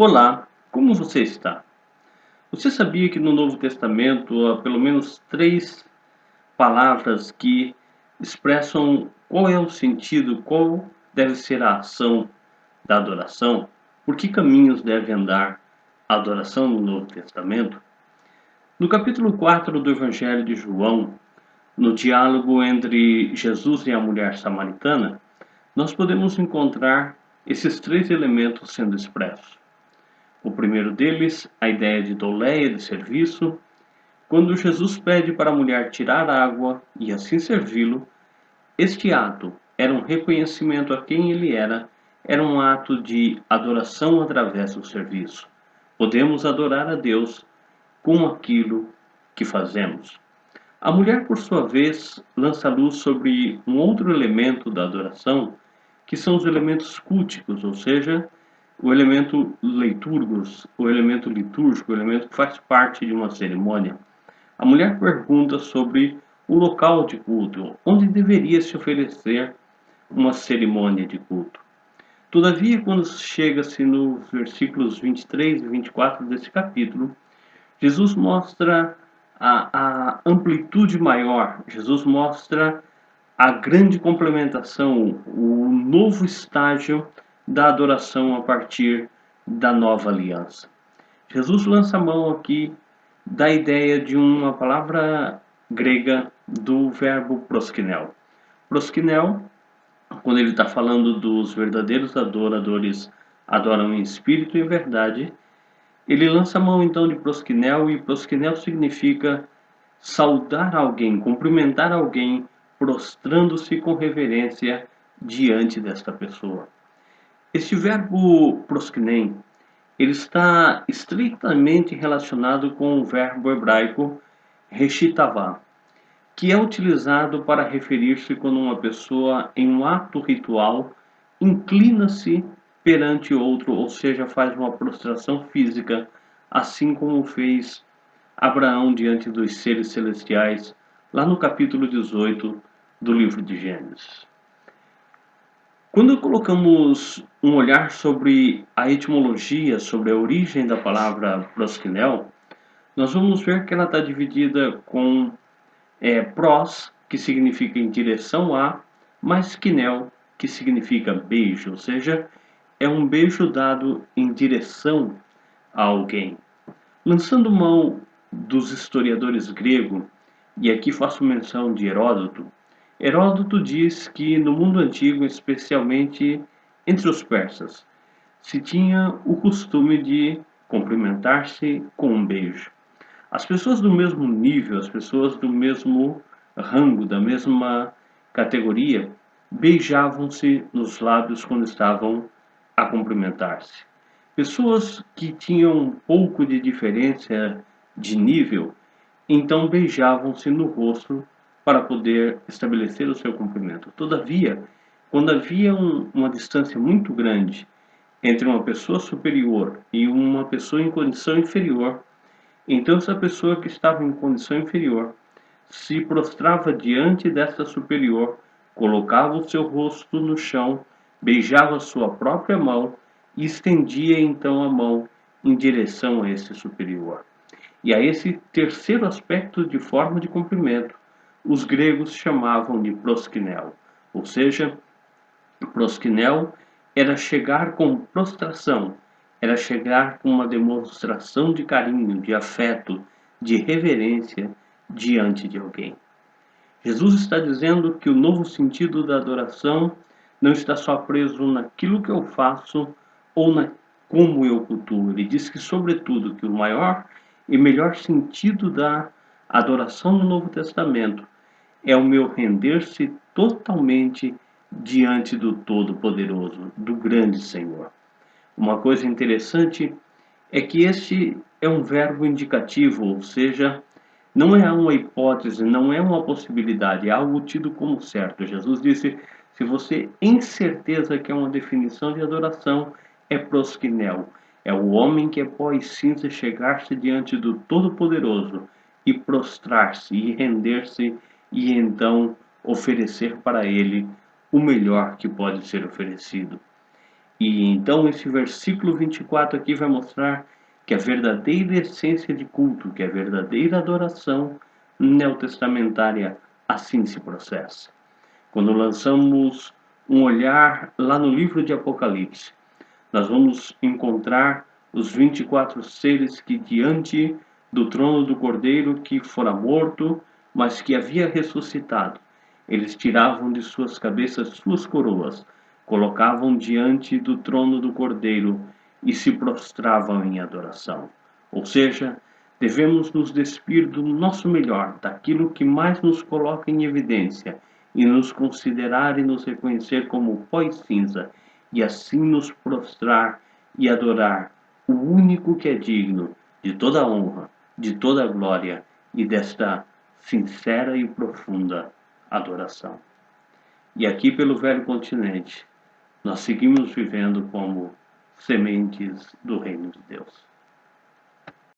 Olá, como você está? Você sabia que no Novo Testamento há pelo menos três palavras que expressam qual é o sentido, qual deve ser a ação da adoração? Por que caminhos deve andar a adoração no Novo Testamento? No capítulo 4 do Evangelho de João, no diálogo entre Jesus e a mulher samaritana, nós podemos encontrar esses três elementos sendo expressos. O primeiro deles, a ideia de doleia, de serviço. Quando Jesus pede para a mulher tirar água e assim servi-lo, este ato era um reconhecimento a quem ele era um ato de adoração através do serviço. Podemos adorar a Deus com aquilo que fazemos. A mulher, por sua vez, lança luz sobre um outro elemento da adoração, que são os elementos culticos, ou seja, o elemento leiturgos, o elemento litúrgico, o elemento que faz parte de uma cerimônia. A mulher pergunta sobre o local de culto, onde deveria se oferecer uma cerimônia de culto. Todavia, quando chega-se nos versículos 23 e 24 desse capítulo, Jesus mostra a amplitude maior, Jesus mostra a grande complementação, o novo estágio da adoração a partir da nova aliança. Jesus lança a mão aqui da ideia de uma palavra grega do verbo proskinel. Proskinel, quando ele está falando dos verdadeiros adoradores, adoram em espírito e em verdade, ele lança a mão então de proskinel, e proskinel significa saudar alguém, cumprimentar alguém, prostrando-se com reverência diante desta pessoa. Este verbo proskinem, ele está estritamente relacionado com o verbo hebraico reshitavá, que é utilizado para referir-se quando uma pessoa, em um ato ritual, inclina-se perante outro, ou seja, faz uma prostração física, assim como fez Abraão diante dos seres celestiais, lá no capítulo 18 do livro de Gênesis. Quando colocamos um olhar sobre a etimologia, sobre a origem da palavra proskinel, nós vamos ver que ela está dividida com pros, que significa em direção a, mais kinel, que significa beijo, ou seja, é um beijo dado em direção a alguém. Lançando mão dos historiadores gregos, e aqui faço menção de Heródoto, Heródoto diz que no mundo antigo, especialmente entre os persas, se tinha o costume de cumprimentar-se com um beijo. As pessoas do mesmo nível, as pessoas do mesmo rango, da mesma categoria, beijavam-se nos lábios quando estavam a cumprimentar-se. Pessoas que tinham um pouco de diferença de nível, então beijavam-se no rosto para poder estabelecer o seu cumprimento. Todavia, quando havia uma distância muito grande entre uma pessoa superior e uma pessoa em condição inferior, então essa pessoa que estava em condição inferior se prostrava diante dessa superior, colocava o seu rosto no chão, beijava sua própria mão e estendia então a mão em direção a esse superior. E a esse terceiro aspecto de forma de cumprimento, os gregos chamavam de proskinel, ou seja, proskinel era chegar com prostração, era chegar com uma demonstração de carinho, de afeto, de reverência diante de alguém. Jesus está dizendo que o novo sentido da adoração não está só preso naquilo que eu faço ou na como eu cultuo. Ele diz que, sobretudo, que o maior e melhor sentido da adoração no Novo Testamento é o meu render-se totalmente diante do Todo-Poderoso, do grande Senhor. Uma coisa interessante é que este é um verbo indicativo, ou seja, não é uma hipótese, não é uma possibilidade, é algo tido como certo. Jesus disse: se você em certeza quer uma definição de adoração, é proskinel. É o homem que após cinza chegar-se diante do Todo-Poderoso e prostrar-se e render-se e então oferecer para ele o melhor que pode ser oferecido. E então esse versículo 24 aqui vai mostrar que a verdadeira essência de culto, que a verdadeira adoração neotestamentária assim se processa. Quando lançamos um olhar lá no livro de Apocalipse, nós vamos encontrar os 24 seres que diante do trono do Cordeiro que fora morto, mas que havia ressuscitado, eles tiravam de suas cabeças suas coroas, colocavam diante do trono do Cordeiro e se prostravam em adoração. Ou seja, devemos nos despir do nosso melhor, daquilo que mais nos coloca em evidência, e nos considerar e nos reconhecer como pó e cinza, e assim nos prostrar e adorar o único que é digno de toda honra, de toda glória e desta sincera e profunda adoração. E aqui pelo velho continente, nós seguimos vivendo como sementes do reino de Deus.